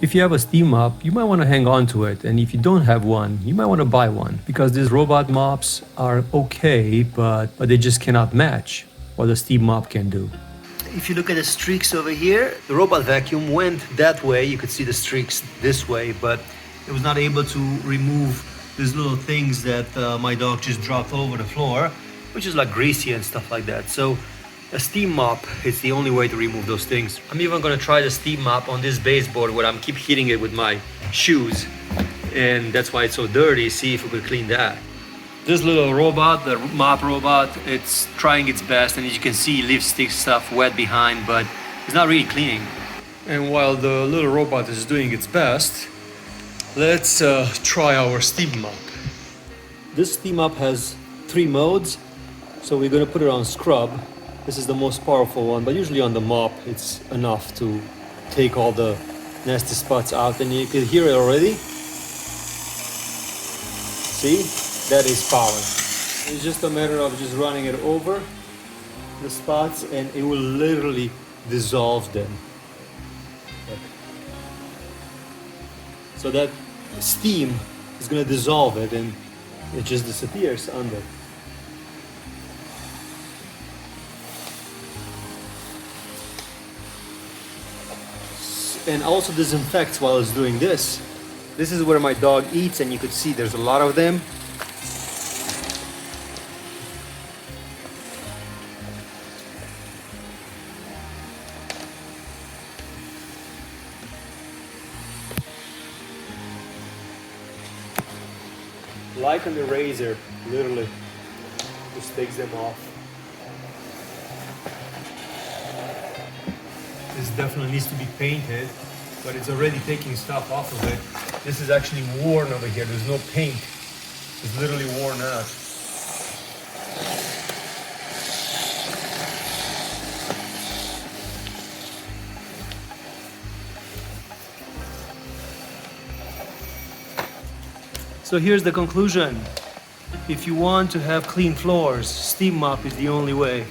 If you have a Steam Mop, you might want to hang on to it, and if you don't have one, you might want to buy one, because these robot mops are okay, but they just cannot match what the Steam Mop can do. If you look at the streaks over here, the robot vacuum went that way. You could see the streaks this way, but it was not able to remove these little things that my dog just dropped all over the floor, which is like greasy and stuff like that. So a Steam Mop is the only way to remove those things. I'm even gonna try the Steam Mop on this baseboard where I'm keep hitting it with my shoes, and that's why it's so dirty. See if we could clean that. This little robot, the mop robot, it's trying its best, and as you can see, lipstick stuff wet behind, but it's not really cleaning. And while the little robot is doing its best, let's try our Steam Mop. This Steam Mop has 3 modes, so we're gonna put it on scrub. This is the most powerful one, but usually on the mop it's enough to take all the nasty spots out, and you can hear it already. See? That is power. It's just a matter of just running it over the spots and it will literally dissolve them. So that steam is going to dissolve it and it just disappears under. And also disinfects while it's doing this. This is where my dog eats, and you could see there's a lot of them. Like an eraser, literally, just takes them off. This definitely needs to be painted, but it's already taking stuff off of it. This is actually worn over here. There's no paint. It's literally worn out. So here's the conclusion. If you want to have clean floors, Steam Mop is the only way.